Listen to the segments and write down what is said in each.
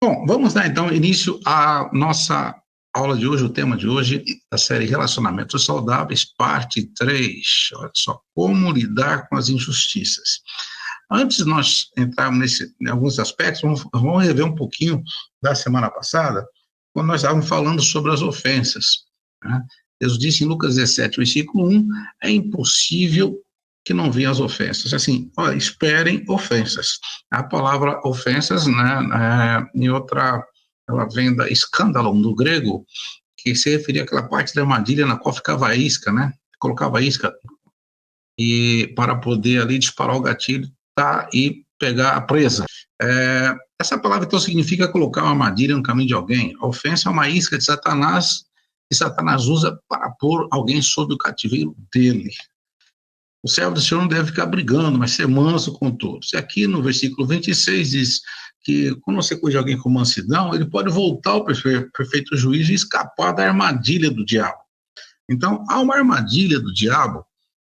Bom, vamos dar então início à nossa aula de hoje, o tema de hoje, da série Relacionamentos Saudáveis, parte 3. Olha só, como lidar com as injustiças. Antes de nós entrarmos em alguns aspectos, vamos rever um pouquinho da semana passada, quando nós estávamos falando sobre as ofensas. Né? Deus disse em Lucas 17, versículo 1, é impossível que não venham as ofensas. Assim, olha, esperem ofensas. A palavra ofensas, né, em outra, ela vem da escândalo, do grego, que se referia àquela parte da armadilha na qual ficava a isca, né? Colocava a isca e para poder ali disparar o gatilho, tá, e pegar a presa. Essa palavra então significa colocar uma armadilha no caminho de alguém. A ofensa é uma isca de Satanás que Satanás usa para pôr alguém sob o cativeiro dele. O servo do Senhor não deve ficar brigando, mas ser manso com todos. E aqui no versículo 26 diz que quando você corrige alguém com mansidão, ele pode voltar ao perfeito juízo e escapar da armadilha do diabo. Então, há uma armadilha do diabo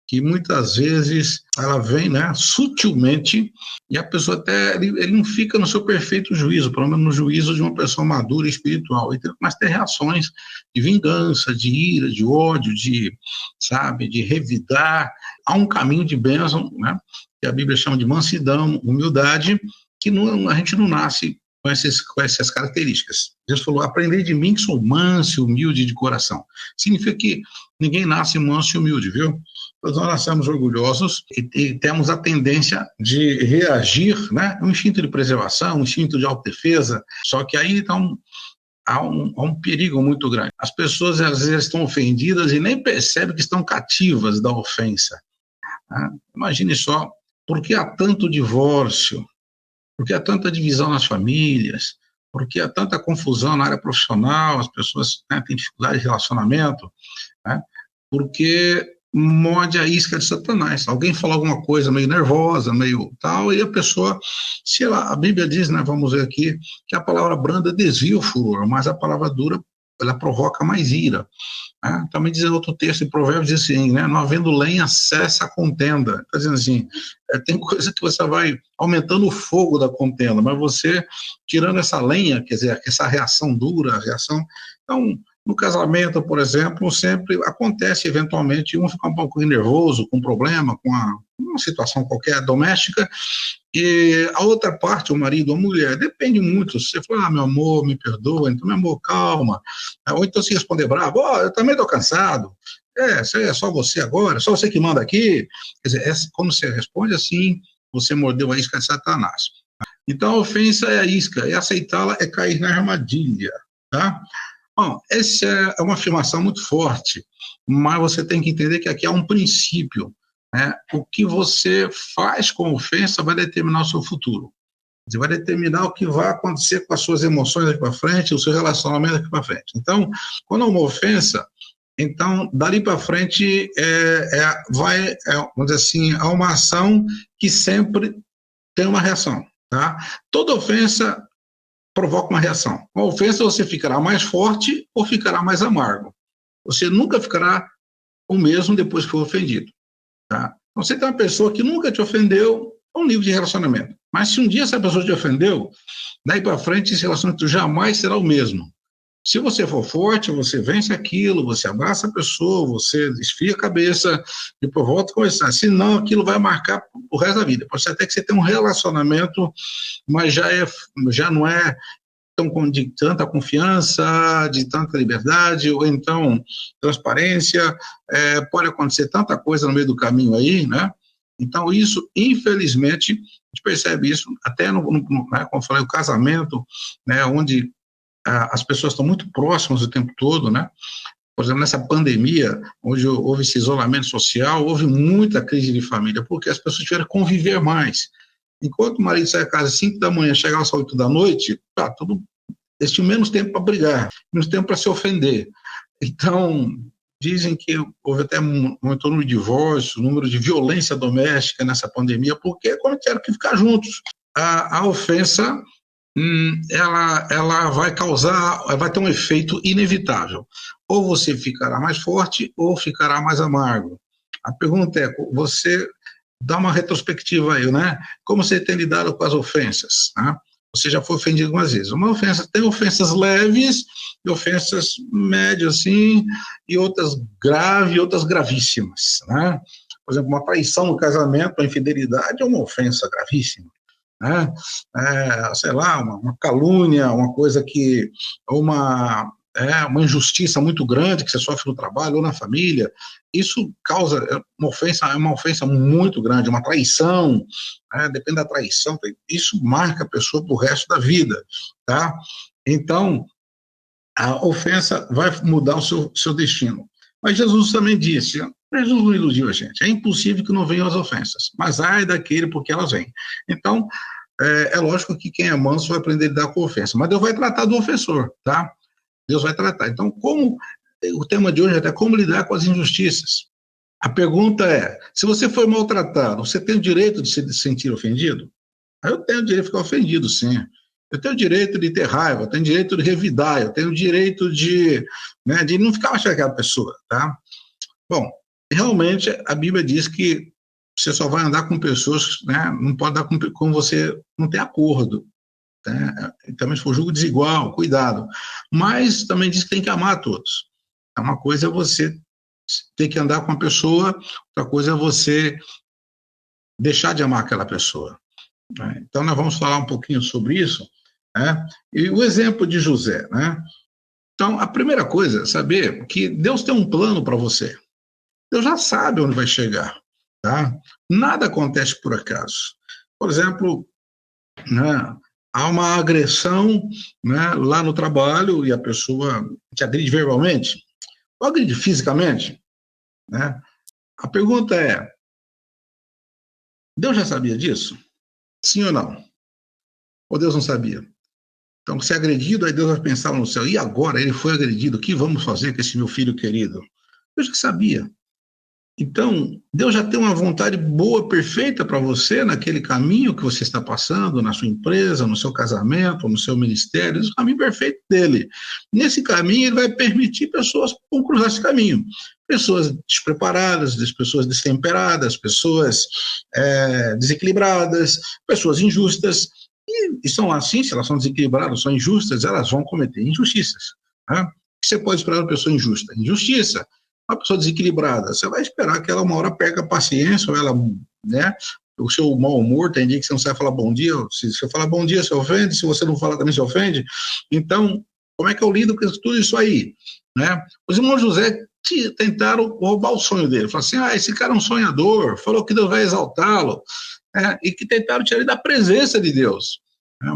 que muitas vezes ela vem, né, sutilmente, e a pessoa até, ele não fica no seu perfeito juízo, pelo menos no juízo de uma pessoa madura e espiritual, mas tem reações de vingança, de ira, de ódio, sabe, de revidar. Há um caminho de bênção, né, que a Bíblia chama de mansidão, humildade, que a gente não nasce com essas características. Deus falou, aprendei de mim que sou manso e humilde de coração. Significa que ninguém nasce manso e humilde, viu? Nós nascemos orgulhosos e temos a tendência de reagir, né? Um instinto de preservação, um instinto de autodefesa, só que aí então, há um perigo muito grande. As pessoas às vezes estão ofendidas e nem percebem que estão cativas da ofensa. Né? Imagine só, por que há tanto divórcio? Por que há tanta divisão nas famílias? Por que há tanta confusão na área profissional? As pessoas, né, têm dificuldade de relacionamento, né? Porque morde a isca de Satanás. Alguém fala alguma coisa meio nervosa, meio tal, e a pessoa, sei lá, a Bíblia diz, né, vamos ver aqui, que a palavra branda desvia o furor, mas a palavra dura, ela provoca mais ira. Né? Também diz outro texto em Provérbios, diz assim, né, não havendo lenha, cessa a contenda. Está dizendo assim, tem coisa que você vai aumentando o fogo da contenda, mas você, tirando essa lenha, quer dizer, essa reação dura, a reação, então, no casamento, por exemplo, sempre acontece, eventualmente, um fica um pouco nervoso, com um problema, com uma situação qualquer doméstica, e a outra parte, o marido ou a mulher, depende muito. Se você falar, meu amor, me perdoa, então, meu amor, calma. Ou então se responder bravo, eu também estou cansado. É só você agora, só você que manda aqui. Quer dizer, quando você responde assim, você mordeu a isca de Satanás. Então, a ofensa é a isca, e aceitá-la é cair na armadilha, tá? Bom, essa é uma afirmação muito forte, mas você tem que entender que aqui há um princípio, né? O que você faz com a ofensa vai determinar o seu futuro. Você vai determinar o que vai acontecer com as suas emoções daqui para frente, o seu relacionamento daqui para frente. Então, quando há uma ofensa, então, dali para frente, vamos dizer assim, há uma ação que sempre tem uma reação, tá? Toda ofensa provoca uma reação. Uma ofensa você ficará mais forte ou ficará mais amargo. Você nunca ficará o mesmo depois que for ofendido. Tá? Então, você tem uma pessoa que nunca te ofendeu, é um nível de relacionamento. Mas se um dia essa pessoa te ofendeu, daí para frente esse relacionamento jamais será o mesmo. Se você for forte, você vence aquilo, você abraça a pessoa, você desfia a cabeça, depois volta a conversar. Senão, aquilo vai marcar o resto da vida. Pode ser até que você tenha um relacionamento, mas já não é de tanta confiança, de tanta liberdade, ou então transparência. Pode acontecer tanta coisa no meio do caminho aí, né? Então, isso, infelizmente, a gente percebe isso até né, como eu falei, o casamento, né, onde as pessoas estão muito próximas o tempo todo, né? Por exemplo, nessa pandemia, onde houve esse isolamento social, houve muita crise de família, porque as pessoas tiveram que conviver mais. Enquanto o marido sai da casa às 5 da manhã, chega às 8 da noite, eles tinham menos tempo para brigar, menos tempo para se ofender. Então, dizem que houve até aumentou o número de divórcios, o número de violência doméstica nessa pandemia, porque quando tiveram que ficar juntos. A ofensa, ela vai ter um efeito inevitável. Ou você ficará mais forte, ou ficará mais amargo. A pergunta é, você dá uma retrospectiva aí, né? Como você tem lidado com as ofensas, né? você já foi ofendido algumas vezes. Uma ofensa, tem ofensas leves, e ofensas médias, assim, e outras graves, outras gravíssimas, né? Por exemplo, uma traição no casamento, uma infidelidade é uma ofensa gravíssima, né? Sei lá, uma calúnia, uma coisa que, uma injustiça muito grande que você sofre no trabalho ou na família, isso causa uma ofensa muito grande, uma traição, depende da traição, isso marca a pessoa para o resto da vida, tá? Então, a ofensa vai mudar o seu destino. Mas Jesus também disse, Jesus não iludiu a gente, é impossível que não venham as ofensas, mas ai daquele porque elas vêm. Então, é lógico que quem é manso vai aprender a lidar com a ofensa, mas Deus vai tratar do ofensor, tá? Deus vai tratar. Então, o tema de hoje é até como lidar com as injustiças. A pergunta é, se você foi maltratado, você tem o direito de se sentir ofendido? Eu tenho o direito de ficar ofendido, sim. Eu tenho o direito de ter raiva, eu tenho o direito de revidar, eu tenho o direito de não ficar mais com aquela pessoa, tá? Bom, realmente a Bíblia diz que você só vai andar com pessoas, né, não pode andar com você, não tem acordo. Também se for julgo desigual, cuidado. Mas também diz que tem que amar a todos. Uma coisa é você ter que andar com a pessoa, outra coisa é você deixar de amar aquela pessoa. Então, nós vamos falar um pouquinho sobre isso. E o exemplo de José. Então, a primeira coisa é saber que Deus tem um plano para você. Deus já sabe onde vai chegar. Tá? Nada acontece por acaso. Por exemplo, há uma agressão, lá no trabalho e a pessoa te agride verbalmente, ou agride fisicamente. A pergunta é, Deus já sabia disso? Sim ou não? Ou Deus não sabia? Então, se é agredido, aí Deus vai pensar no céu, e agora ele foi agredido, o que vamos fazer com esse meu filho querido? Deus já sabia. Então, Deus já tem uma vontade boa, perfeita para você naquele caminho que você está passando, na sua empresa, no seu casamento, no seu ministério, esse caminho perfeito dele. Nesse caminho, ele vai permitir pessoas cruzar esse caminho. Pessoas despreparadas, pessoas destemperadas, pessoas desequilibradas, pessoas injustas. E são assim, se elas são desequilibradas, são injustas, elas vão cometer injustiças. O que você pode esperar de uma pessoa injusta? Injustiça. Uma pessoa desequilibrada, você vai esperar que ela uma hora perca a paciência, ou ela, o seu mau humor, tem dia que você não sabe falar bom dia, se você falar bom dia, você ofende, se você não fala também se ofende. Então, como é que eu lido com tudo isso aí? Os irmãos José tentaram roubar o sonho dele, falaram assim, esse cara é um sonhador, falou que Deus vai exaltá-lo, e que tentaram tirar ele da presença de Deus.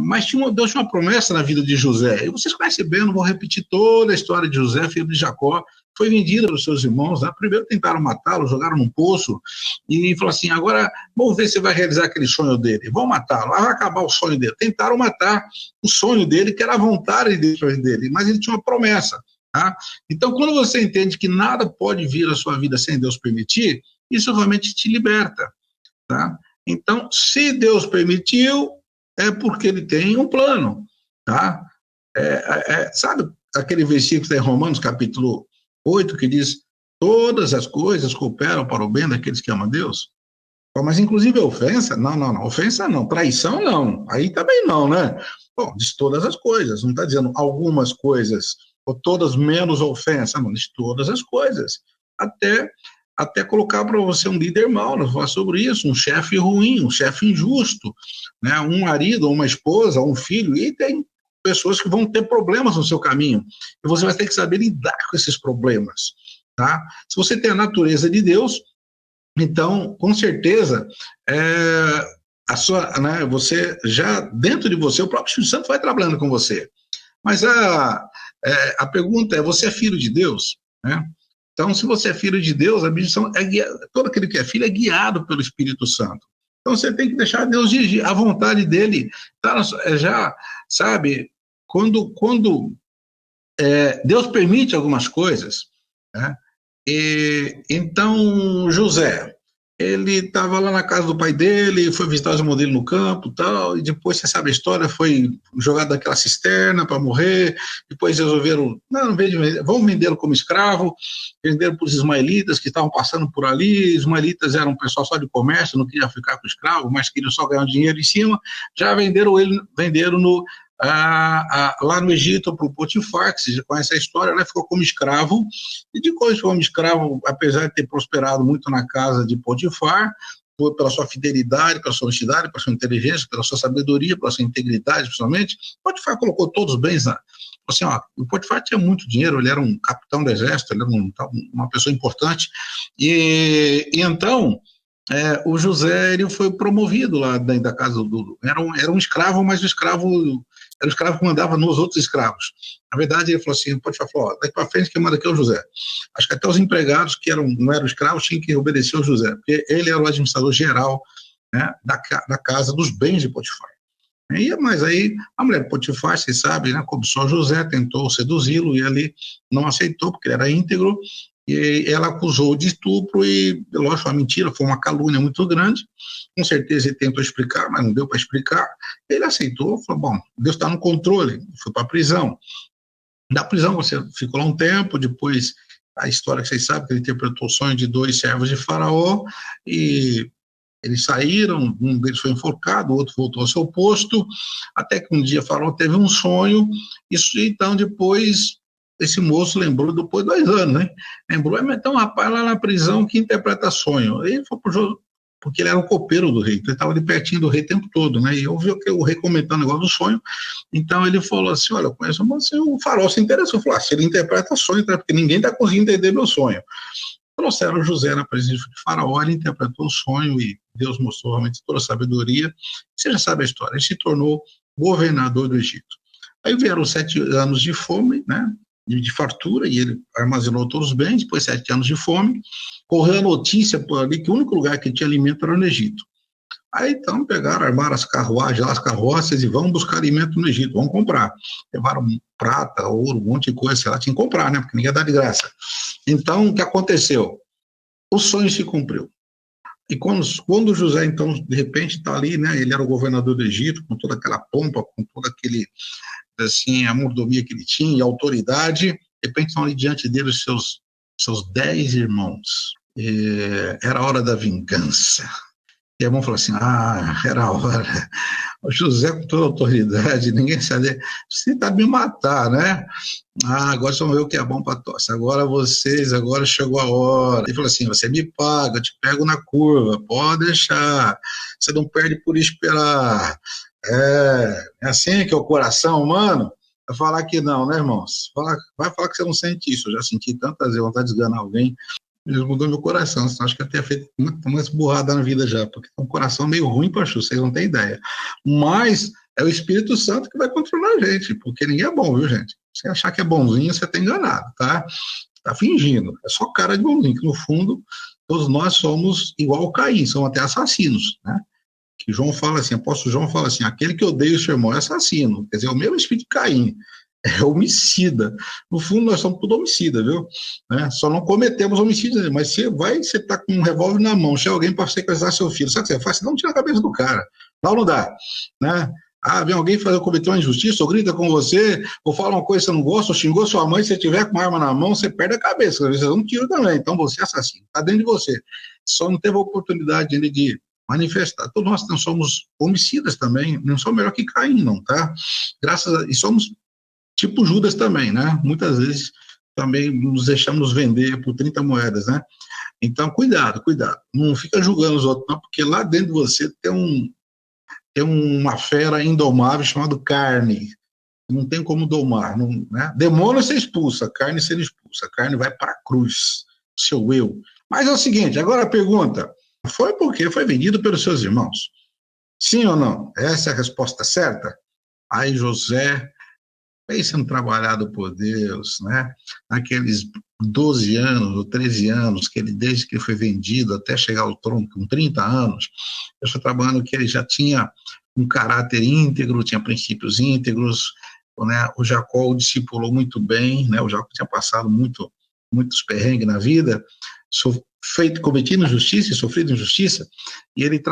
Mas Deus tinha uma promessa na vida de José, e vocês conhecem bem, eu não vou repetir toda a história de José, filho de Jacó, foi vendida pelos seus irmãos, primeiro tentaram matá-lo, jogaram num poço, e falou assim, agora vamos ver se vai realizar aquele sonho dele, vão matá-lo, vai acabar o sonho dele. Tentaram matar o sonho dele, que era a vontade de Deus dele, mas ele tinha uma promessa. Então, quando você entende que nada pode vir à sua vida sem Deus permitir, isso realmente te liberta. Então, se Deus permitiu, é porque ele tem um plano. Sabe aquele versículo em Romanos, capítulo 8, que diz, todas as coisas cooperam para o bem daqueles que amam a Deus? Mas, inclusive, a ofensa? Não, ofensa não, traição não, aí também não, Bom, diz todas as coisas, não está dizendo algumas coisas, ou todas menos ofensa, não, diz todas as coisas, até colocar para você um líder mau, nós vamos falar sobre isso, um chefe ruim, um chefe injusto, um marido, ou uma esposa, ou um filho, e tem pessoas que vão ter problemas no seu caminho, e você vai ter que saber lidar com esses problemas, Se você tem a natureza de Deus, então, com certeza, você já, dentro de você, o próprio Espírito Santo vai trabalhando com você. Mas a pergunta é, você é filho de Deus? Então, se você é filho de Deus, a Bíblia todo aquele que é filho é guiado pelo Espírito Santo. Então, você tem que deixar Deus dirigir, a vontade dele, já, sabe, quando Deus permite algumas coisas, então, José, ele estava lá na casa do pai dele, foi visitar os irmãos dele no campo e tal, e depois, você sabe a história, foi jogado daquela cisterna para morrer, depois resolveram, não, vamos vendê-lo como escravo, venderam para os ismaelitas que estavam passando por ali, os ismaelitas eram um pessoal só de comércio, não queriam ficar com escravo, mas queriam só ganhar dinheiro em cima, já venderam no lá no Egito para o Potifar, que você já conhece a história, né, ficou como escravo, e depois como escravo, apesar de ter prosperado muito na casa de Potifar, foi pela sua fidelidade, pela sua honestidade, pela sua inteligência, pela sua sabedoria, pela sua integridade, principalmente, Potifar colocou todos os bens assim, ó, o Potifar tinha muito dinheiro, ele era um capitão do exército, ele era uma pessoa importante, e então o José ele foi promovido lá dentro da casa do... Era um escravo, mas o escravo era o escravo que mandava nos outros escravos. Na verdade, ele falou assim, Potifar falou, daqui para frente quem manda aqui é o José. Acho que até os empregados que não eram escravos tinham que obedecer ao José, porque ele era o administrador geral, né, da casa, dos bens de Potifar. Mas aí a mulher de Potifar, você sabe, né, cobiçou José, tentou seduzi-lo e ele não aceitou, porque ele era íntegro, e ela acusou de estupro e, lógico, uma mentira, foi uma calúnia muito grande. Com certeza ele tentou explicar, mas não deu para explicar. Ele aceitou, falou, bom, Deus está no controle, foi para a prisão. Da prisão você ficou lá um tempo, depois a história que vocês sabem, que ele interpretou o sonho de 2 servos de Faraó, e eles saíram, um deles foi enforcado, o outro voltou ao seu posto, até que um dia Faraó teve um sonho, então depois esse moço lembrou, depois de 2 anos, né? Lembrou, então, rapaz, lá na prisão que interpreta sonho. Ele foi porque ele era o copeiro do rei, então ele estava ali pertinho do rei o tempo todo, né? E ouviu o rei comentando o negócio do sonho, então ele falou assim, olha, eu conheço você, o Faraó se interessou, falou, se ele interpreta sonho, porque ninguém está conseguindo entender meu sonho. Trouxeram José na presença de Faraó, ele interpretou o sonho e Deus mostrou realmente toda a sabedoria. Você já sabe a história, ele se tornou governador do Egito. Aí vieram 7 anos de fome, né, de fartura, e ele armazenou todos os bens, depois 7 anos de fome. Correu a notícia por ali que o único lugar que tinha alimento era no Egito. Aí então pegaram, armaram as carruagens, as carroças e vão buscar alimento no Egito, vão comprar. Levaram prata, ouro, um monte de coisa, sei lá, tinha que comprar, né, porque ninguém dá de graça. Então, o que aconteceu? O sonho se cumpriu. E quando José, então, de repente está ali, né, ele era o governador do Egito, com toda aquela pompa, com toda aquele, assim, a mordomia que ele tinha e a autoridade, de repente estão ali diante dele os seus 10 irmãos. Era a hora da vingança. E aí vão falar assim, era a hora. O José com toda a autoridade, ninguém sabe, você está me matar, né? Agora só eu que é bom para tosse. Agora agora chegou a hora. Ele falou assim, você me paga, eu te pego na curva, pode deixar. Você não perde por esperar. É assim que é o coração humano. Vai falar que não, né, irmãos? Vai falar que você não sente isso. Eu já senti tantas vezes vontade de esganar alguém. Deus mudou meu coração, senão acho que eu teria feito muito mais burrada na vida já, porque é um coração meio ruim, Pachu, vocês não têm ideia. Mas é o Espírito Santo que vai controlar a gente, porque ninguém é bom, viu, gente? Se achar que é bonzinho, você está enganado, tá? Está fingindo. É só cara de bonzinho, que no fundo, todos nós somos igual ao Caim, somos até assassinos, né? Que João fala assim, apóstolo João fala assim, aquele que odeia o seu irmão é assassino, quer dizer, é o mesmo espírito de Caim. É homicida. No fundo, nós somos tudo homicida, viu? Né? Só não cometemos homicídio, mas você está com um revólver na mão, chega alguém para sequestrar seu filho, sabe o que você faz? Você dá um tiro na cabeça do cara. Dá ou não dá? Né? Vem alguém cometer uma injustiça, ou grita com você, ou fala uma coisa que você não gosta, ou xingou sua mãe, se você tiver com uma arma na mão, você perde a cabeça, você dá um tiro também, então você é assassino, está dentro de você. Só não teve a oportunidade ainda de manifestar. Todos nós somos homicidas também, não somos melhor que Caim, não, tá? E somos tipo Judas também, né? Muitas vezes também nos deixamos vender por 30 moedas, né? Então, cuidado. Não fica julgando os outros, não, porque lá dentro de você tem uma fera indomável chamada carne. Não tem como domar, não, né? Demônio você expulsa, carne você não expulsa. A carne vai para a cruz, seu eu. Mas é o seguinte, agora a pergunta, foi porque foi vendido pelos seus irmãos? Sim ou não? Essa é a resposta certa? Aí José sendo trabalhado por Deus, né? Naqueles 12 anos ou 13 anos, desde que ele foi vendido até chegar ao trono, com 30 anos, eu estou trabalhando que ele já tinha um caráter íntegro, tinha princípios íntegros, né? O Jacó o discipulou muito bem, né? O Jacó tinha passado muitos perrengues na vida, cometido injustiça e sofrido injustiça, e ele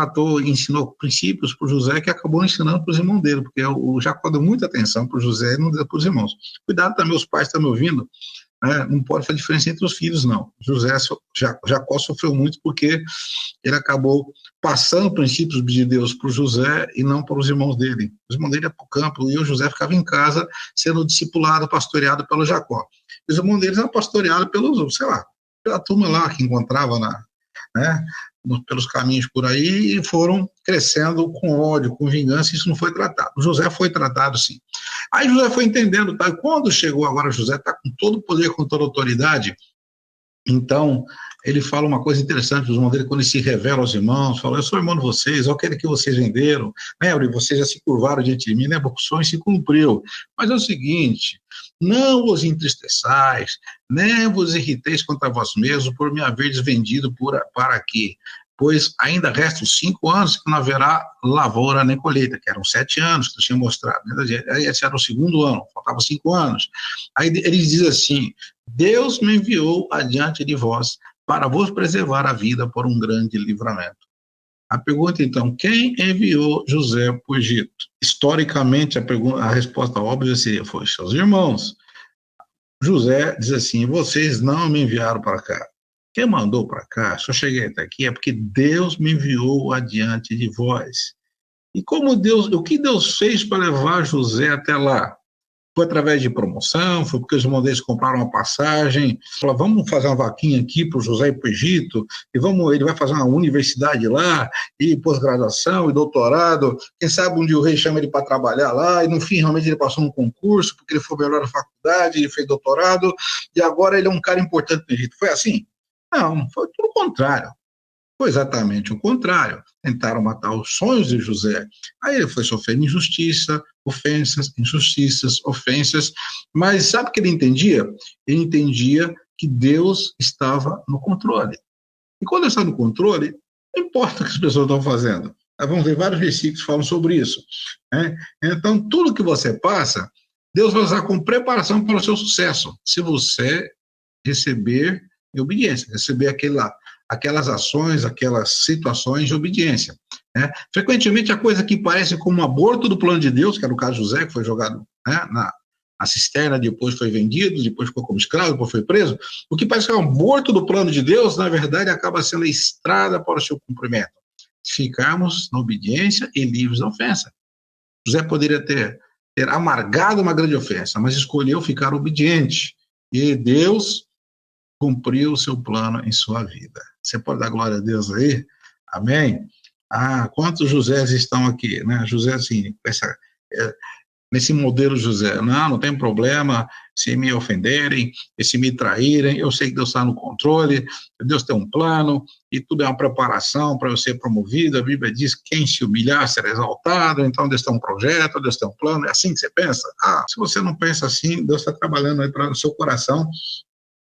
ensinou princípios para o José, que acabou ensinando para os irmãos dele, porque o Jacó deu muita atenção para o José e não deu para os irmãos. Cuidado também, os pais estão me ouvindo, né? Não pode fazer diferença entre os filhos, não. Jacó sofreu muito porque ele acabou passando princípios de Deus para o José e não para os irmãos dele. Os irmãos dele iam para o campo e o José ficava em casa sendo discipulado, pastoreado pelo Jacó. E os irmãos deles eram pastoreados pela turma lá que encontrava né, pelos caminhos por aí, e foram crescendo com ódio, com vingança. Isso não foi tratado. O José foi tratado, sim. Aí José foi entendendo, tá? Quando chegou agora, José está com todo o poder, com toda a autoridade. Então, ele fala uma coisa interessante, os irmãos dele, quando ele se revela aos irmãos, fala: eu sou irmão de vocês, olha aquele que vocês venderam, lembra, vocês já se curvaram diante de mim, lembra, o sonho se cumpriu. Mas é o seguinte: não vos entristeçais, nem vos irriteis contra vós mesmos por me haverdes vendido para aqui, pois ainda restam 5 anos que não haverá lavoura nem colheita, que eram 7 anos que eu tinha mostrado. Esse era o 2º ano, faltavam 5 anos. Aí ele diz assim: Deus me enviou adiante de vós para vos preservar a vida por um grande livramento. A pergunta, então: quem enviou José para o Egito? Historicamente, a resposta óbvia seria: foi seus irmãos. José diz assim: vocês não me enviaram para cá. Quem mandou para cá, se eu cheguei até aqui, é porque Deus me enviou adiante de vós. E o que Deus fez para levar José até lá? Foi através de promoção, foi porque os irmãos deles compraram uma passagem, falaram: vamos fazer uma vaquinha aqui para o José ir para o Egito, e ele vai fazer uma universidade lá, e pós-graduação, e doutorado, quem sabe um dia o rei chama ele para trabalhar lá, e no fim realmente ele passou no concurso, porque ele foi melhor na faculdade, ele fez doutorado, e agora ele é um cara importante no Egito. Foi assim? Não, foi tudo o contrário. Foi exatamente o contrário. Tentaram matar os sonhos de José. Aí ele foi sofrendo injustiça, ofensas, injustiças, ofensas. Mas sabe o que ele entendia? Ele entendia que Deus estava no controle. E quando ele está no controle, não importa o que as pessoas estão fazendo. Nós vamos ver vários versículos que falam sobre isso, né? Então, tudo que você passa, Deus vai usar como preparação para o seu sucesso, se você receber em obediência, receber aquelas ações, aquelas situações de obediência, né? Frequentemente, a coisa que parece como um aborto do plano de Deus, que era o caso de José, que foi jogado, né, na cisterna, depois foi vendido, depois ficou como escravo, depois foi preso, o que parece que é um aborto do plano de Deus, na verdade, acaba sendo a estrada para o seu cumprimento. Ficarmos na obediência e livres da ofensa. José poderia ter amargado uma grande ofensa, mas escolheu ficar obediente, e Deus cumpriu o seu plano em sua vida. Você pode dar glória a Deus aí? Amém? Quantos Josés estão aqui, né? José, assim, nesse modelo José: não tem problema se me ofenderem, e se me traírem, eu sei que Deus está no controle, Deus tem um plano, e tudo é uma preparação para eu ser promovido. A Bíblia diz que quem se humilhar será exaltado, então Deus tem um projeto, Deus tem um plano. É assim que você pensa? Se você não pensa assim, Deus está trabalhando aí para o seu coração,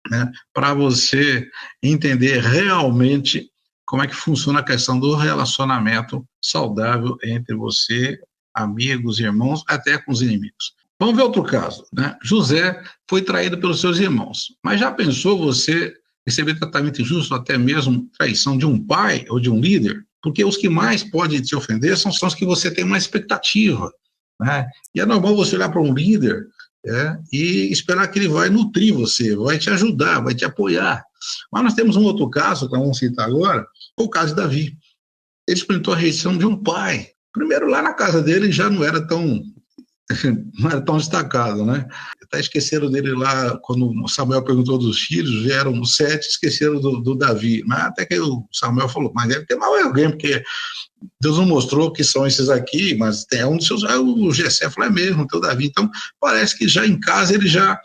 né, para você entender realmente como é que funciona a questão do relacionamento saudável entre você, amigos, irmãos, até com os inimigos. Vamos ver outro caso, né? José foi traído pelos seus irmãos, mas já pensou você receber tratamento injusto, até mesmo traição de um pai ou de um líder? Porque os que mais podem te ofender são os que você tem uma expectativa, né? E é normal você olhar para um líder e esperar que ele vai nutrir você, vai te ajudar, vai te apoiar. Mas nós temos um outro caso, que vamos citar agora, o caso de Davi. Ele experimentou a rejeição de um pai. Primeiro, lá na casa dele já não era tão destacado, né? Até esqueceram dele lá, quando Samuel perguntou dos filhos, vieram 7, esqueceram do Davi. Mas até que o Samuel falou: mas deve ter mal alguém, porque Deus não mostrou que são esses aqui, mas tem um dos seus. O Jessé falou: é mesmo, tem o Davi. Então, parece que já em casa ele já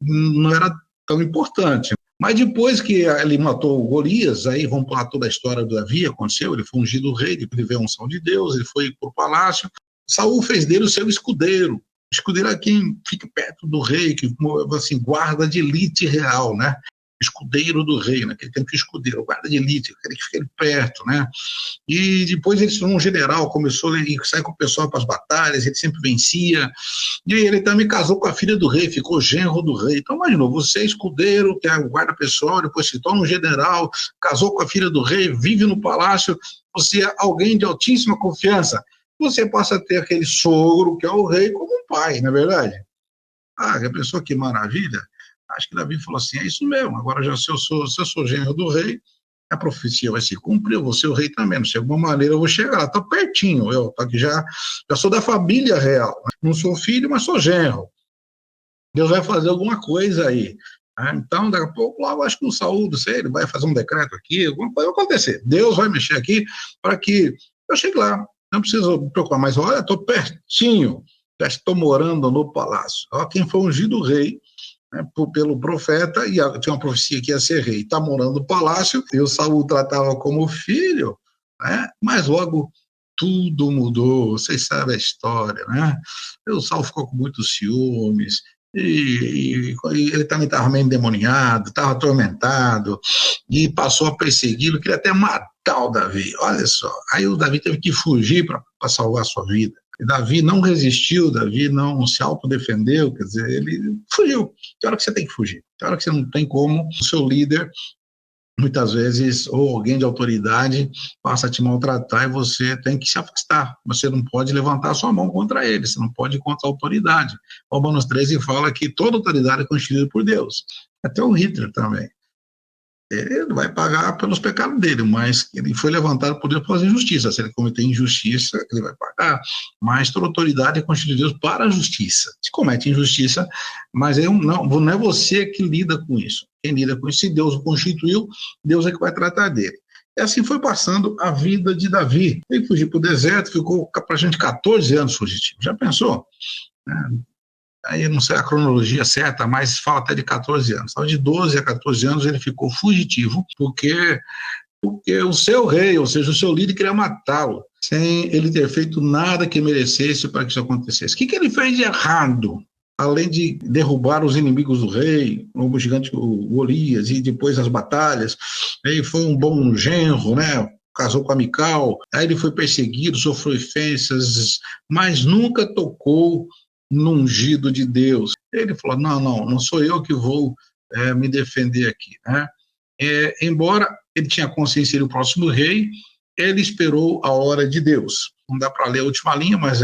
não era tão importante. Mas depois que ele matou Golias, aí vamos falar toda a história do Davi, aconteceu, ele foi ungido rei, ele viveu a unção de Deus, ele foi para o palácio. Saul fez dele o seu escudeiro. Escudeiro é quem fica perto do rei, que, assim, guarda de elite real, né? escudeiro do rei, naquele tempo que escudeiro, o guarda de elite, aquele que fica ali perto, né? E depois ele se tornou um general, começou a sair com o pessoal para as batalhas, ele sempre vencia, e aí ele também casou com a filha do rei, ficou genro do rei. Então, imaginou, você é escudeiro, que é o guarda pessoal, depois se torna um general, casou com a filha do rei, vive no palácio, você é alguém de altíssima confiança, você passa a ter aquele sogro, que é o rei, como um pai, não é verdade? Ah, a pessoa que maravilha. Acho que Davi falou assim, é isso mesmo, agora já se eu sou genro do rei, a profecia vai se cumprir, eu vou ser o rei também, não sei, de alguma maneira eu vou chegar lá, estou pertinho, eu tô aqui já sou da família real, né? Não sou filho, mas sou genro. Deus vai fazer alguma coisa aí. Né? Então, daqui a pouco, lá eu acho que o Saúl, não sei, ele vai fazer um decreto aqui, alguma coisa vai acontecer. Deus vai mexer aqui para que eu chegue lá. Não preciso me preocupar, mas olha, estou pertinho, já estou morando no palácio. Olha quem foi ungido rei, né, pelo profeta, e tinha uma profecia que ia ser rei. Está morando no palácio, e o Saúl tratava como filho, né? Mas logo tudo mudou, vocês sabem a história, né? O Saul ficou com muitos ciúmes, e ele também estava meio endemoniado, estava atormentado, e passou a persegui-lo, queria até matar o Davi, olha só. Aí o Davi teve que fugir para salvar a sua vida. E Davi não resistiu, Davi não se autodefendeu, quer dizer, ele fugiu. Tem hora que você tem que fugir, tem hora que você não tem como, o seu líder muitas vezes, ou alguém de autoridade passa a te maltratar e você tem que se afastar. Você não pode levantar a sua mão contra ele, você não pode ir contra a autoridade. Romanos 13 fala que toda autoridade é constituída por Deus. Até o Hitler também. Ele vai pagar pelos pecados dele, mas ele foi levantado por Deus para fazer justiça. Se ele cometer injustiça, ele vai pagar. Mas toda autoridade é constituída por Deus para a justiça. Se comete injustiça, mas não é você que lida com isso. Quem lida com isso, se Deus o constituiu, Deus é que vai tratar dele. E assim foi passando a vida de Davi. Ele fugiu para o deserto, ficou praticamente 14 anos fugitivo. Já pensou? Aí não sei a cronologia certa, mas fala até de 14 anos. Então, de 12 a 14 anos ele ficou fugitivo, porque o seu rei, ou seja, o seu líder, queria matá-lo, sem ele ter feito nada que merecesse para que isso acontecesse. O que ele fez de errado? Além de derrubar os inimigos do rei, o gigante Golias, e depois as batalhas, ele foi um bom genro, né? Casou com a Mical, aí ele foi perseguido, sofreu ofensas, mas nunca tocou no ungido de Deus. Ele falou, não sou eu que vou me defender aqui. Né? Embora ele tinha consciência de ser o próximo rei, ele esperou a hora de Deus. Não dá para ler a última linha, mas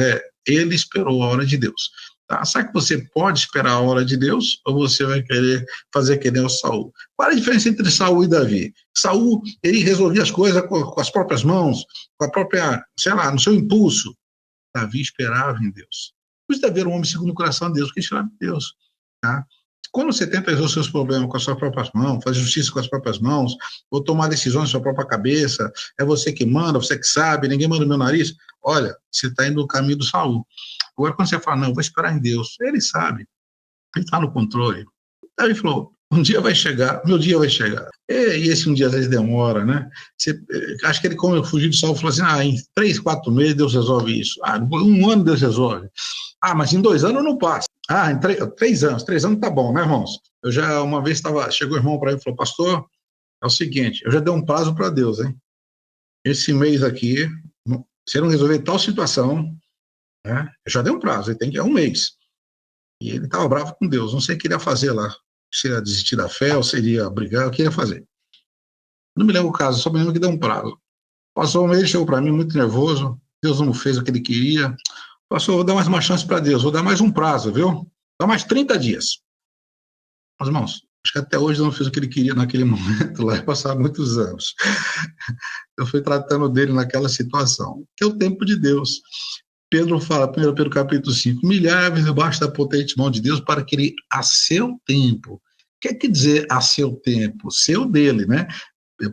ele esperou a hora de Deus. Tá? Sabe que você pode esperar a hora de Deus ou você vai querer fazer que nem o Saul? Qual é a diferença entre Saul e Davi? Saul, ele resolvia as coisas com as próprias mãos, com a própria, no seu impulso. Davi esperava em Deus. Por isso Davi era um homem segundo o coração de Deus, que esperava em Deus. Tá? Quando você tenta resolver os seus problemas com as suas próprias mãos, fazer justiça com as próprias mãos, ou tomar decisões na sua própria cabeça, é você que manda, você que sabe, ninguém manda no meu nariz, olha, você está indo no caminho do Saul. Agora, quando você fala, não, eu vou esperar em Deus, ele sabe, ele está no controle. Davi falou, um dia vai chegar, meu dia vai chegar. E esse um dia às vezes demora, né? Acho que ele, como eu fugi do Saul, falou assim, em 3, 4 meses Deus resolve isso. Um ano Deus resolve. Mas em 2 anos não passa. Em 3 anos. 3 anos tá bom, né, irmãos? Eu já, uma vez, chegou o irmão para mim e falou, pastor, é o seguinte, eu já dei um prazo para Deus, hein? Esse mês aqui, se não resolver tal situação, né, eu já dei um prazo, ele tem que ir 1 mês. E ele estava bravo com Deus, não sei o que ele ia fazer lá. Se ia desistir da fé, ou se iria brigar, o que ia fazer. Não me lembro o caso, só me lembro que deu um prazo. Passou 1 mês, chegou para mim muito nervoso, Deus não fez o que ele queria. Pastor, vou dar mais uma chance para Deus, vou dar mais um prazo, viu? Dá mais 30 dias. Mas, irmãos, acho que até hoje Deus não fez o que ele queria naquele momento, lá passaram muitos anos. Eu fui tratando dele naquela situação, que é o tempo de Deus. Pedro fala, 1 Pedro capítulo 5, milhares debaixo da potente mão de Deus para que ele, a seu tempo, o que quer dizer a seu tempo? Seu dele, né?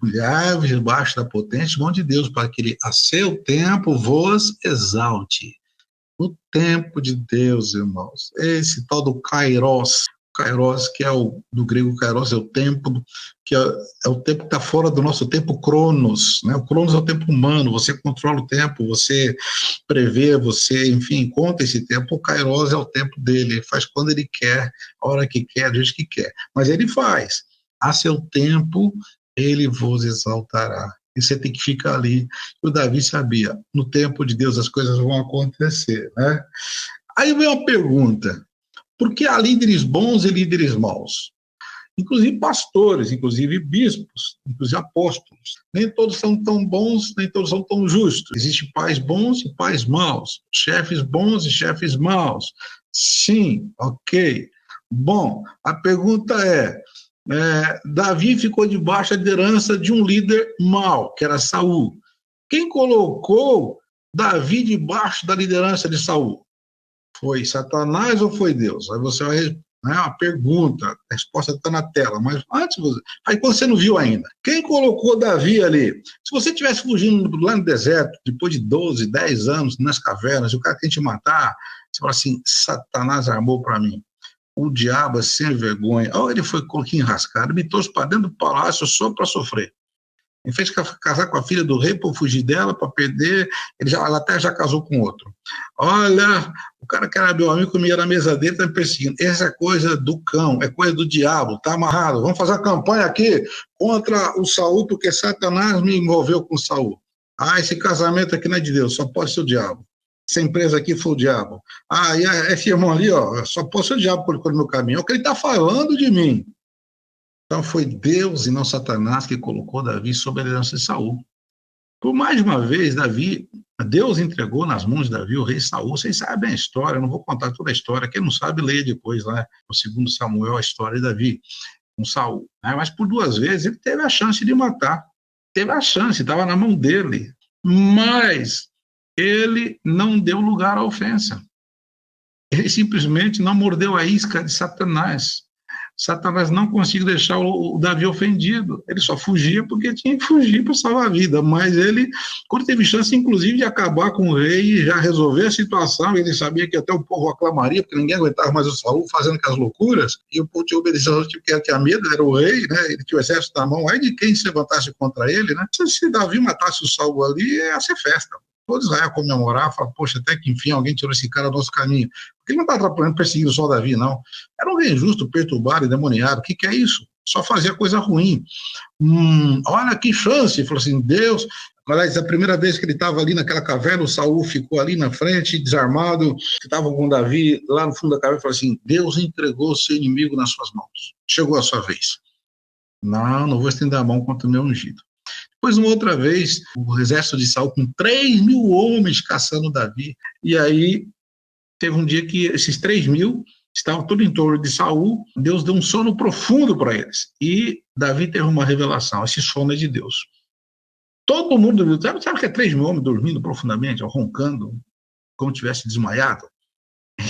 Milhares debaixo da potente mão de Deus para que ele, a seu tempo, vos exalte. O tempo de Deus, irmãos, esse tal do Kairos, que é do grego Kairos, é o tempo, que é o tempo que está fora do nosso tempo Cronos, né? O Cronos é o tempo humano, você controla o tempo, você prevê, você, enfim, conta esse tempo. O Kairos é o tempo dele, ele faz quando ele quer, a hora que quer, do jeito que quer, mas ele faz. a seu tempo ele vos exaltará. E você tem que ficar ali. O Davi sabia, no tempo de Deus as coisas vão acontecer, né? Aí vem uma pergunta, por que há líderes bons e líderes maus? Inclusive pastores, inclusive bispos, inclusive apóstolos. Nem todos são tão bons, nem todos são tão justos. Existem pais bons e pais maus, chefes bons e chefes maus. Sim, ok. Bom, a pergunta Davi ficou debaixo da liderança de um líder mau, que era Saul. Quem colocou Davi debaixo da liderança de Saul? Foi Satanás ou foi Deus? Aí você vai uma pergunta, a resposta está na tela, mas antes, aí você não viu ainda. Quem colocou Davi ali? Se você estivesse fugindo lá no deserto, depois de 12, 10 anos nas cavernas, e o cara quer te matar, você fala assim, Satanás armou para mim. O diabo é sem vergonha. Ele foi coloquinho enrascado, me trouxe para dentro do palácio só para sofrer. Ele fez casar com a filha do rei para fugir dela, para perder. Ela até já casou com outro. Olha, o cara que era meu amigo, comia na mesa dele, está me perseguindo. Essa é coisa do cão, é coisa do diabo, está amarrado. Vamos fazer uma campanha aqui contra o Saul, porque Satanás me envolveu com o Saul. Esse casamento aqui não é de Deus, só pode ser o diabo. Essa empresa aqui foi o diabo. E esse irmão ali, só pode ser o diabo por no meu caminho. É o que ele está falando de mim. Então foi Deus e não Satanás que colocou Davi sob a liderança de Saul. Por mais uma vez, Deus entregou nas mãos de Davi o rei Saul. Vocês sabem a história, eu não vou contar toda a história. Quem não sabe, leia depois lá no 2 Samuel a história de Davi com Saul. Mas por 2 vezes ele teve a chance de matar. Teve a chance, estava na mão dele. Mas ele não deu lugar à ofensa. Ele simplesmente não mordeu a isca de Satanás. Satanás não conseguiu deixar o Davi ofendido. Ele só fugia porque tinha que fugir para salvar a vida. Mas ele, quando teve chance, inclusive, de acabar com o rei e já resolver a situação, ele sabia que até o povo aclamaria, porque ninguém aguentava mais o Saul fazendo aquelas loucuras, e o povo tinha obedecido, que tinha medo, era o rei, né? Ele tinha o exército na mão, aí de quem se levantasse contra ele, né? Se Davi matasse o Saul ali, ia ser festa. Todo Israel comemorar, falar, poxa, até que enfim alguém tirou esse cara do nosso caminho. Porque ele não está atrapalhando, perseguindo só Davi, não. Era um rei injusto, perturbado e demoniado. O que é isso? Só fazia coisa ruim. Olha que chance. Ele falou assim, Deus... Aliás, a primeira vez que ele estava ali naquela caverna, o Saul ficou ali na frente, desarmado, que estava com Davi lá no fundo da caverna, e falou assim, Deus entregou o seu inimigo nas suas mãos. Chegou a sua vez. Não vou estender a mão contra o meu ungido. Depois, uma outra vez, o exército de Saul com 3.000 homens caçando Davi. E aí, teve um dia que esses 3.000 estavam tudo em torno de Saul. Deus deu um sono profundo para eles. E Davi teve uma revelação. Esse sono é de Deus. Todo mundo dormiu. Sabe que é 3.000 homens dormindo profundamente, roncando, como se tivesse desmaiado?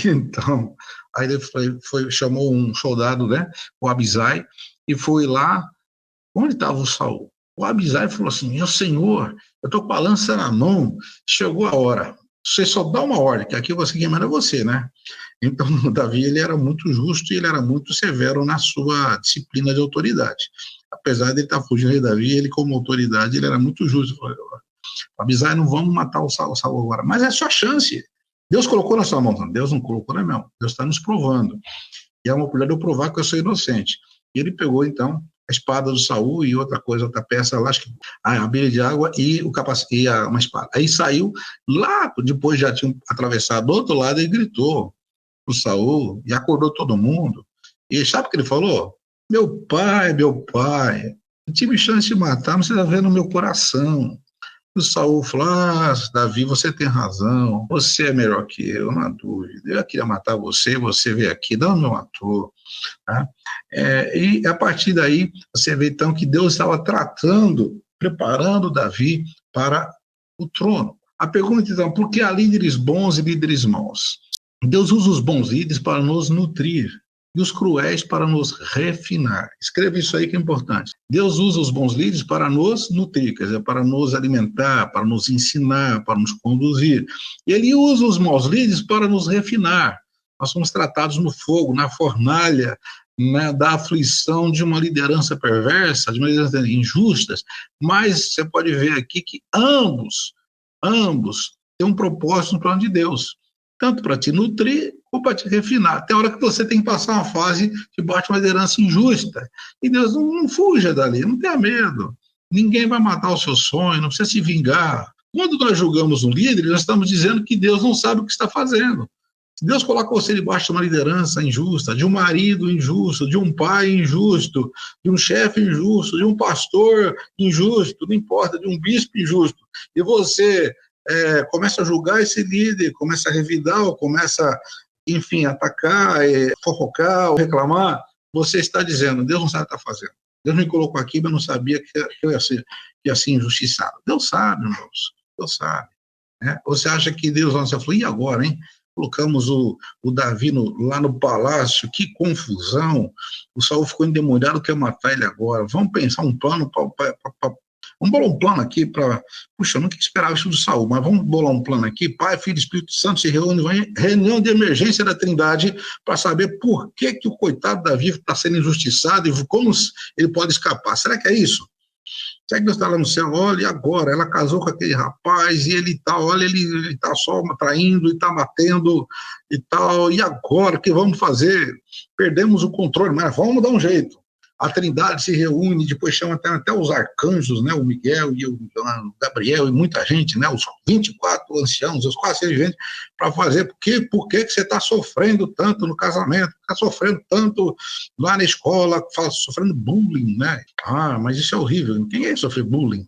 Então, aí ele chamou um soldado, né, o Abisai, e foi lá. Onde estava o Saul? O Abisai falou assim, meu senhor, eu estou com a lança na mão, chegou a hora, você só dá uma ordem, que aqui quem manda é você, né? Então, o Davi, ele era muito justo e ele era muito severo na sua disciplina de autoridade. Apesar de ele estar fugindo de Davi, ele como autoridade, ele era muito justo. Abisai, não vamos matar o Saul agora, mas é sua chance. Deus colocou na sua mão, Deus não colocou na minha mão, Deus está nos provando. E é uma oportunidade de eu provar que eu sou inocente. E ele pegou, então, a espada do Saul e outra peça lá, acho que a bilha de água e o capacete e uma espada. Aí saiu lá, depois já tinham atravessado do outro lado e gritou pro Saul e acordou todo mundo. E sabe o que ele falou? Meu pai, eu tive chance de matar, mas você está vendo no meu coração. O Saul falou, Davi, você tem razão, você é melhor que eu, não há dúvida. Eu queria matar você veio aqui, não me matou. Tá? E a partir daí, você vê então que Deus estava preparando Davi para o trono. A pergunta então, por que há líderes bons e líderes maus? Deus usa os bons líderes para nos nutrir e os cruéis para nos refinar. Escreva isso aí que é importante. Deus usa os bons líderes para nos nutrir, quer dizer, para nos alimentar, para nos ensinar, para nos conduzir. E ele usa os maus líderes para nos refinar. Nós somos tratados no fogo, na fornalha, né, da aflição de uma liderança perversa, de uma liderança injusta, mas você pode ver aqui que ambos têm um propósito no plano de Deus. tanto para te nutrir como para te refinar. Tem hora que você tem que passar uma fase de bate uma liderança injusta. E Deus não fuja dali, não tenha medo. Ninguém vai matar o seu sonho, não precisa se vingar. Quando nós julgamos um líder, nós estamos dizendo que Deus não sabe o que está fazendo. Se Deus coloca você debaixo de uma liderança injusta, de um marido injusto, de um pai injusto, de um chefe injusto, de um pastor injusto, não importa, de um bispo injusto, e você começa a julgar esse líder, começa a revidar, ou começa, enfim, a atacar, fofocar, ou reclamar, você está dizendo, Deus não sabe o que está fazendo. Deus me colocou aqui, mas não sabia que eu ia ser injustiçado. Deus sabe, irmãos, Deus sabe. Né? Você acha que Deus não se falou, e agora, hein? Colocamos o Davi lá no palácio, que confusão, o Saul ficou endemoniado, quer matar ele agora, vamos pensar um plano, vamos bolar um plano aqui para, puxa, eu nunca esperava isso do Saul, mas vamos bolar um plano aqui, Pai, Filho e Espírito Santo se reúnem, reunião de emergência da Trindade, para saber por que o coitado Davi está sendo injustiçado e como ele pode escapar, será que é isso? Será que Deus está lá no céu? Olha, agora, ela casou com aquele rapaz e ele está, olha, ele está só traindo e está batendo e tal, e agora, o que vamos fazer? Perdemos o controle, mas vamos dar um jeito. A Trindade se reúne, depois chama até os arcanjos, né, o Miguel e o Gabriel e muita gente, né, os 24 anciãos, os quase viventes, para fazer, por que você está sofrendo tanto no casamento, está sofrendo tanto lá na escola, sofrendo bullying, né? Ah, mas isso é horrível, ninguém sofre bullying.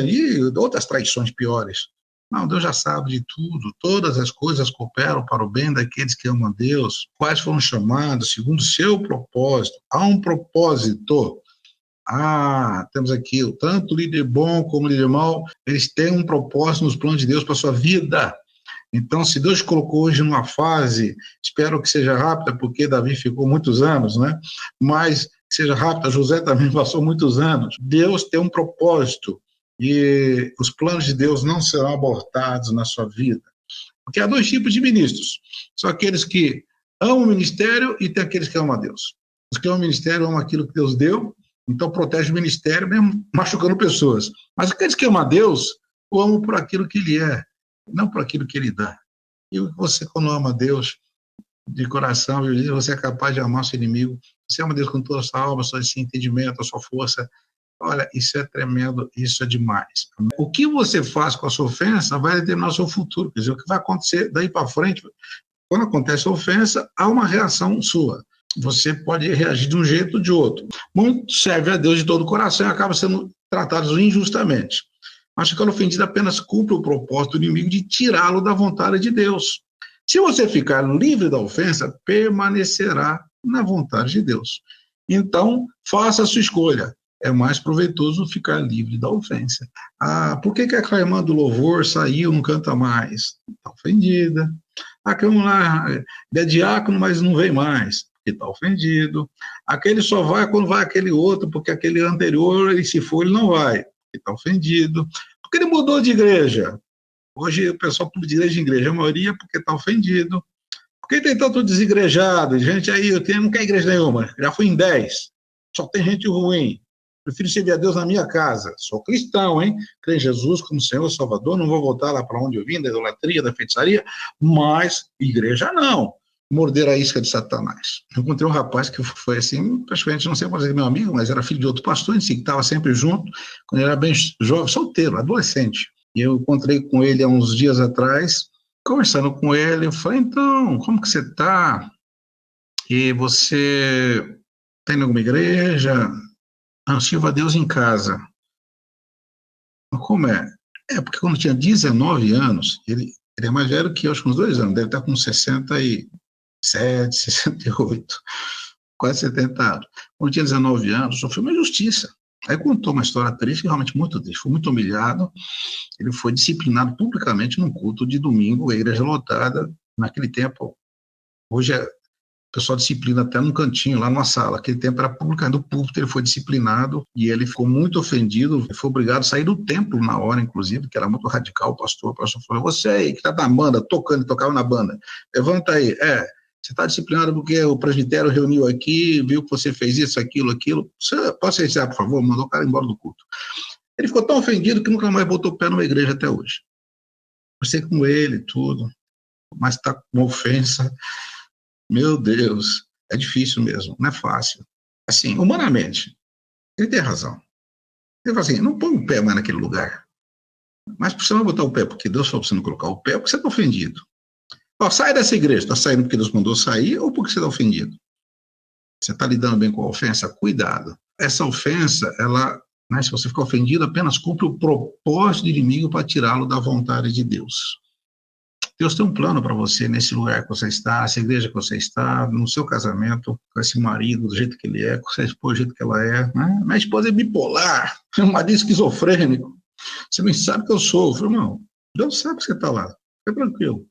E outras traições piores. Não, Deus já sabe de tudo, todas as coisas cooperam para o bem daqueles que amam a Deus, quais foram chamados segundo o seu propósito. Há um propósito. Temos aqui, tanto o líder bom como o líder mau, eles têm um propósito nos planos de Deus para a sua vida. Então, se Deus colocou hoje numa fase, espero que seja rápida, porque Davi ficou muitos anos, né? Mas que seja rápida, José também passou muitos anos. Deus tem um propósito. E os planos de Deus não serão abortados na sua vida. Porque há dois tipos de ministros. São aqueles que amam o ministério e tem aqueles que amam a Deus. Os que amam o ministério amam aquilo que Deus deu, então protege o ministério mesmo machucando pessoas. Mas aqueles que amam a Deus, o amam por aquilo que Ele é, não por aquilo que Ele dá. E você, quando ama a Deus de coração, você é capaz de amar seu inimigo. Você ama a Deus com toda a sua alma, seu entendimento, a sua força. Olha, isso é tremendo, isso é demais. O que você faz com a sua ofensa vai determinar o seu futuro. Quer dizer, o que vai acontecer daí para frente, quando acontece a ofensa, há uma reação sua. Você pode reagir de um jeito ou de outro. Muito serve a Deus de todo o coração e acaba sendo tratado injustamente. Mas ficando ofendido apenas cumpre o propósito do inimigo de tirá-lo da vontade de Deus. Se você ficar livre da ofensa, permanecerá na vontade de Deus. Então, faça a sua escolha. É mais proveitoso ficar livre da ofensa. Por que aquela irmã do louvor saiu, não canta mais? Está ofendida. Aquele lá é diácono, mas não vem mais, porque está ofendido. Aquele só vai quando vai aquele outro, porque aquele anterior, ele se for, ele não vai, porque está ofendido. Porque ele mudou de igreja. Hoje o pessoal pula de igreja em igreja, a maioria porque está ofendido. Por que tem tanto desigrejado? Gente aí, não quer igreja nenhuma, já fui em 10. Só tem gente ruim. Prefiro servir a Deus na minha casa. Sou cristão, hein? Creio em Jesus como Senhor, Salvador. Não vou voltar lá para onde eu vim, da idolatria, da feitiçaria. Mas igreja não. Morder a isca de Satanás. Eu encontrei um rapaz que foi assim, praticamente, não sei qual é meu amigo, mas era filho de outro pastor, a gente estava sempre junto, quando ele era bem jovem, solteiro, adolescente. E eu encontrei com ele há uns dias atrás, conversando com ele, eu falei, então, como que você está? E você tem alguma igreja? Sirva a Deus em casa. Como é? Porque quando tinha 19 anos, ele é mais velho que eu, acho que uns 2 anos, deve estar com 67, 68, quase 70 anos. Quando tinha 19 anos, sofreu uma injustiça. Aí contou uma história triste, realmente muito triste, foi muito humilhado, ele foi disciplinado publicamente num culto de domingo, a igreja lotada, naquele tempo, hoje o pessoal disciplina até num cantinho, lá numa sala. Aquele tempo era público, do púlpito, ele foi disciplinado e ele ficou muito ofendido, foi obrigado a sair do templo na hora, inclusive, que era muito radical o pastor falou, você aí que está na banda, tocando, tocava na banda, levanta aí, você está disciplinado porque o presbitério reuniu aqui, viu que você fez isso, aquilo, você pode silenciar, por favor, mandou o cara embora do culto. Ele ficou tão ofendido que nunca mais botou o pé numa igreja até hoje. Conversei com ele, tudo. mas está com ofensa. Meu Deus, é difícil mesmo, não é fácil. Assim, humanamente, ele tem razão. Ele fala assim, não põe o pé mais naquele lugar. Mas você não botar o pé porque Deus falou para você não colocar o pé, porque você está ofendido. Ó, sai dessa igreja, está saindo porque Deus mandou sair ou porque você está ofendido? Você está lidando bem com a ofensa? Cuidado. Essa ofensa, ela, né, se você ficar ofendido, apenas cumpre o propósito do inimigo para tirá-lo da vontade de Deus. Deus tem um plano para você nesse lugar que você está, nessa igreja que você está, no seu casamento, com esse marido do jeito que ele é, com essa esposa do jeito que ela é. Né? Minha esposa é bipolar, meu marido é esquizofrênico. Você nem sabe que eu sofro, irmão. Deus sabe que você está lá. Fica tranquilo.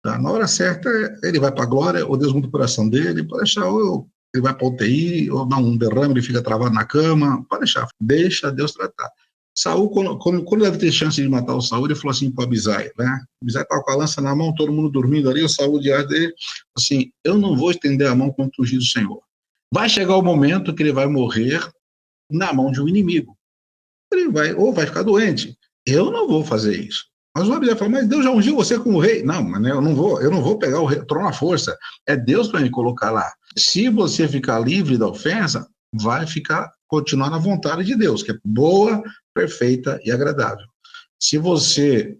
Tá? Na hora certa, ele vai para a glória, ou Deus muda o coração dele, pode deixar, ou ele vai para a UTI, ou dá um derrame, ele fica travado na cama, pode deixar. Deixa Deus tratar. Saul, quando ele teve chance de matar o Saul, ele falou assim para o Abisai, né? O Abisai estava com a lança na mão, todo mundo dormindo ali, o Saul diante dele, assim, eu não vou estender a mão contra o ungido do Senhor. Vai chegar o momento que ele vai morrer na mão de um inimigo. Ele vai, ou vai ficar doente. Eu não vou fazer isso. Mas o Abisai falou, mas Deus já ungiu você como rei. Não, mas eu não vou pegar o trono à força. É Deus para me colocar lá. Se você ficar livre da ofensa, vai continuar na vontade de Deus, que é boa, perfeita e agradável. Se você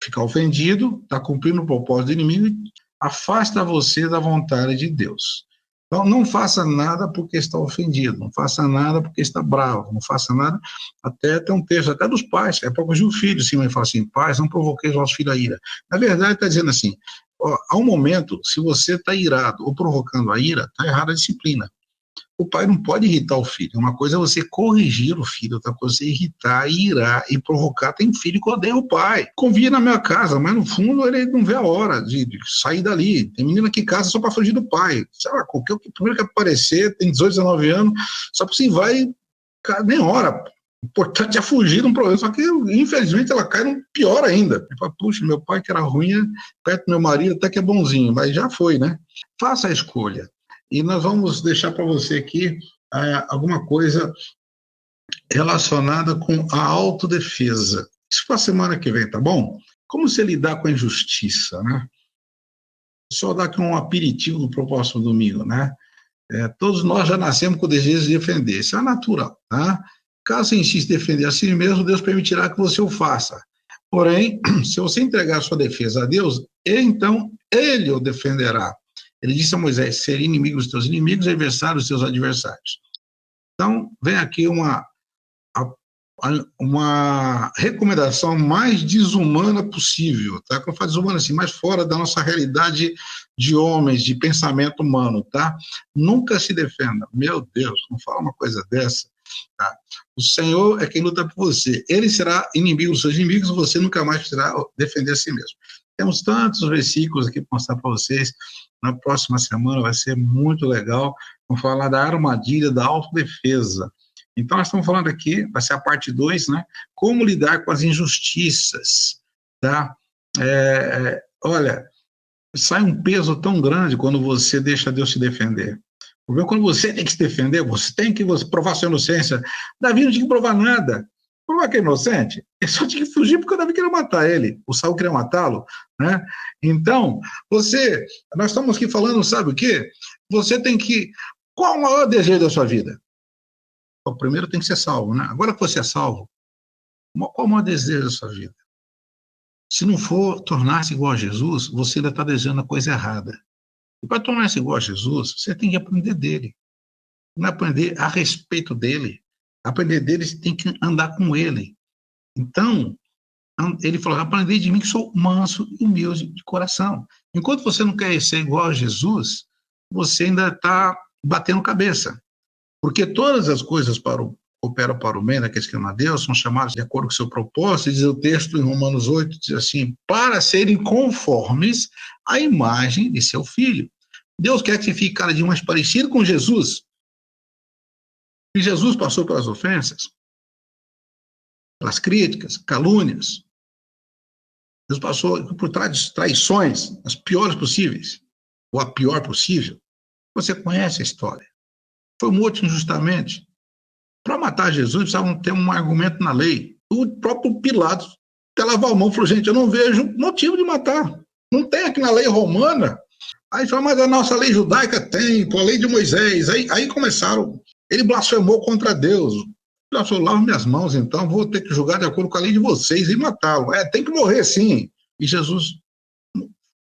ficar ofendido, está cumprindo o propósito do inimigo e afasta você da vontade de Deus. Então, não faça nada porque está ofendido, não faça nada porque está bravo, não faça nada, até tem um texto, até dos pais, é para corrigir o filho, assim, ele fala assim, pais, não provoqueis o vosso filho a ira. Na verdade, está dizendo assim, ó, há um momento, se você está irado ou provocando a ira, está errada a disciplina. O pai não pode irritar o filho. Uma coisa é você corrigir o filho, outra coisa é você irritar, irar e provocar. Tem filho que odeia o pai. Convia na minha casa, mas no fundo ele não vê a hora de sair dali. Tem menina que casa só para fugir do pai. Sei lá, qualquer primeiro que aparecer, tem 18, 19 anos, só que assim vai, nem hora. O importante é fugir de um problema. Só que, infelizmente, ela cai no pior ainda. Fala, puxa, meu pai que era ruim, perto do meu marido até que é bonzinho, mas já foi, né? Faça a escolha. E nós vamos deixar para você aqui alguma coisa relacionada com a autodefesa. Isso para a semana que vem, tá bom? Como você lidar com a injustiça, né? Só dar aqui um aperitivo no próximo domingo, né? Todos nós já nascemos com o desejo de defender. Isso é natural, tá? Caso você insista em defender a si mesmo, Deus permitirá que você o faça. Porém, se você entregar a sua defesa a Deus, então Ele o defenderá. Ele disse a Moisés, ser inimigo dos teus inimigos e adversário dos teus adversários. Então, vem aqui uma recomendação mais desumana possível, tá? Quando eu falo desumana, assim, mais fora da nossa realidade de homens, de pensamento humano, tá? Nunca se defenda. Meu Deus, não fala uma coisa dessa, tá? O Senhor é quem luta por você. Ele será inimigo dos seus inimigos, você nunca mais terá defender a si mesmo. Temos tantos versículos aqui para mostrar para vocês. Na próxima semana vai ser muito legal. Vamos falar da armadilha da autodefesa. Então, nós estamos falando aqui, vai ser a parte 2, né? Como lidar com as injustiças, tá? Olha, sai um peso tão grande quando você deixa Deus te defender. Porque quando você tem que se defender, você tem que provar sua inocência. Davi não tinha que provar nada. Provar que é inocente? Ele só tinha que fugir porque o Davi queria matar ele. O Saul queria matá-lo, né? Então, nós estamos aqui falando, sabe o quê? Você tem que... Qual o maior desejo da sua vida? O primeiro tem que ser salvo, né? Agora que você é salvo, qual o maior desejo da sua vida? Se não for tornar-se igual a Jesus, você ainda está desejando a coisa errada. E para tornar-se igual a Jesus, você tem que aprender dele. Não é aprender a respeito dele. Aprender dele, você tem que andar com ele. Então, ele falou, aprendei de mim que sou manso e humilde de coração. Enquanto você não quer ser igual a Jesus, você ainda está batendo cabeça. Porque todas as coisas operam para o bem daqueles que amam a Deus, são chamados de acordo com o seu propósito, diz o texto em Romanos 8, diz assim, para serem conformes à imagem de seu Filho. Deus quer que você fique cada dia mais parecido com Jesus. E Jesus passou pelas ofensas, pelas críticas, calúnias. Deus passou por traições, as piores possíveis, ou a pior possível. Você conhece a história. Foi morto injustamente. Para matar Jesus, precisavam ter um argumento na lei. O próprio Pilatos até lavou a mão e falou, gente, eu não vejo motivo de matar. Não tem aqui na lei romana. Aí fala, mas a nossa lei judaica tem, a lei de Moisés. Aí começaram, ele blasfemou contra Deus. Ele falou, lava minhas mãos, então, vou ter que julgar de acordo com a lei de vocês e matá-lo. Tem que morrer, sim. E Jesus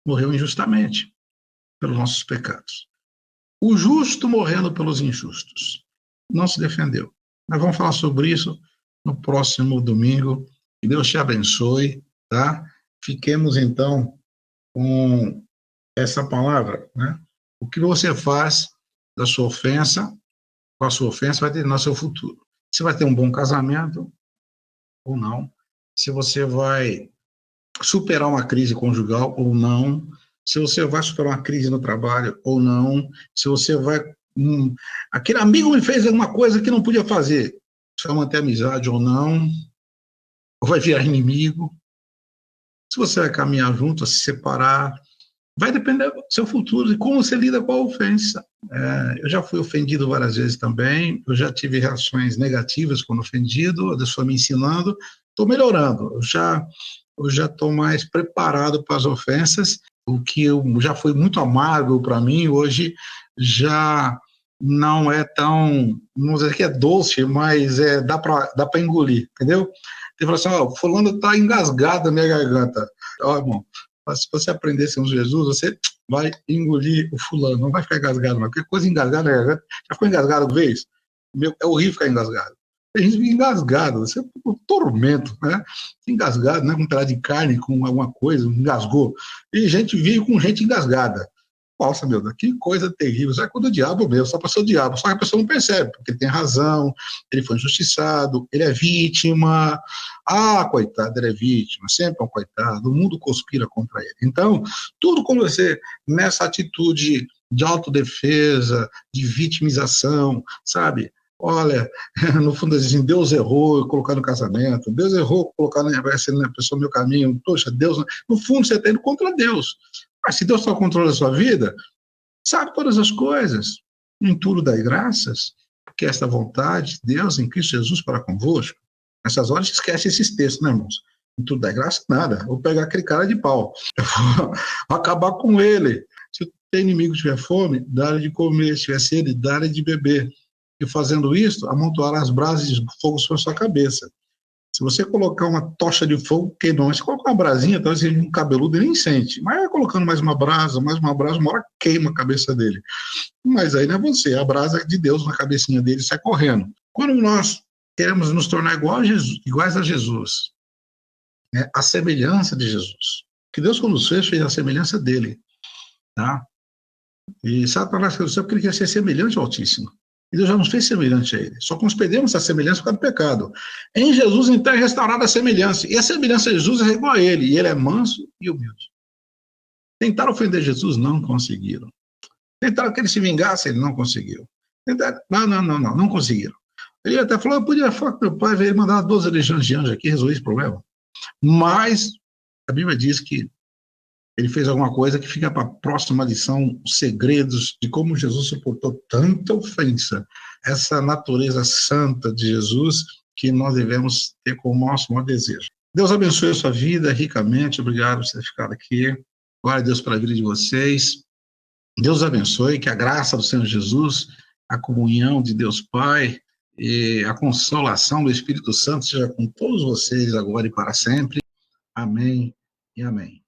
morreu injustamente pelos nossos pecados. O justo morrendo pelos injustos. Não se defendeu. Nós vamos falar sobre isso no próximo domingo. Que Deus te abençoe, tá? Fiquemos, então, com essa palavra, né? O que você faz da sua ofensa, com a sua ofensa, vai determinar seu futuro. Você vai ter um bom casamento ou não. Se você vai superar uma crise conjugal ou não. Se você vai superar uma crise no trabalho ou não. Se você vai... aquele amigo me fez alguma coisa que não podia fazer. Você vai manter amizade ou não. Ou vai virar inimigo. Se você vai caminhar junto, se separar. Vai depender do seu futuro e como você lida com a ofensa. Eu já fui ofendido várias vezes também, eu já tive reações negativas quando ofendido, a pessoa me ensinando, estou melhorando, eu já estou mais preparado para as ofensas, o que já foi muito amargo para mim, hoje já não é tão, não vou dizer que é doce, mas dá para engolir, entendeu? Ele falou assim, fulano está engasgado na minha garganta. Irmão, se você aprendesse com Jesus, você vai engolir o fulano, não vai ficar engasgado, mas qualquer coisa engasgada, já ficou engasgado uma vez? É horrível ficar engasgado. A gente fica engasgado, você é um tormento, né? Engasgado, né? Com um pedaço de carne, com alguma coisa, engasgou. E gente vive com gente engasgada. Nossa, meu Deus, que coisa terrível. Isso é coisa do diabo mesmo, só passou o diabo. Só que a pessoa não percebe, porque ele tem razão, ele foi injustiçado, ele é vítima. Coitado, ele é vítima, sempre é um coitado. O mundo conspira contra ele. Então, tudo com você, nessa atitude de autodefesa, de vitimização, sabe? Olha, no fundo dizem, Deus errou colocar no casamento, Deus errou colocar na pessoa no meu caminho, poxa, Deus... No fundo, você está indo contra Deus. Mas se Deus está ao controle da sua vida, sabe todas as coisas, em tudo dai graças, porque esta vontade de Deus em Cristo Jesus para convosco. Nessas horas, esquece esses textos, né, irmãos? Em tudo dai graças, nada. Vou pegar aquele cara de pau, eu vou acabar com ele. Se o teu inimigo tiver fome, dá-lhe de comer, se tiver sede, dá-lhe de beber. E fazendo isso, amontoará as brasas de fogo sobre a sua cabeça. Se você colocar uma tocha de fogo, queima. Mas se colocar uma brasinha, talvez seja um cabeludo, ele nem sente. Mas vai colocando mais uma brasa, uma hora queima a cabeça dele. Mas aí não é você, a brasa de Deus na cabecinha dele sai correndo. Quando nós queremos nos tornar iguais a Jesus, né, a semelhança de Jesus, que Deus quando nos fez a semelhança dele, tá? E Satanás fez porque ele quer ser semelhante ao Altíssimo. E Deus já nos fez semelhante a ele. Só que nós perdemos essa semelhança por causa do pecado. Em Jesus, então, é restaurada a semelhança. E a semelhança de Jesus é igual a ele. E ele é manso e humilde. Tentaram ofender Jesus? Não conseguiram. Tentaram que ele se vingasse? Ele não conseguiu. Tentaram... Não conseguiram. Ele até falou, eu podia falar com meu pai, veio mandar 12 legiões de anjos aqui, resolver esse problema. Mas a Bíblia diz que ele fez alguma coisa que fica para a próxima lição, os segredos de como Jesus suportou tanta ofensa, essa natureza santa de Jesus que nós devemos ter como nosso maior desejo. Deus abençoe a sua vida ricamente, obrigado por ter ficado aqui, glória a Deus pela vida de vocês, Deus abençoe, que a graça do Senhor Jesus, a comunhão de Deus Pai e a consolação do Espírito Santo seja com todos vocês agora e para sempre. Amém e amém.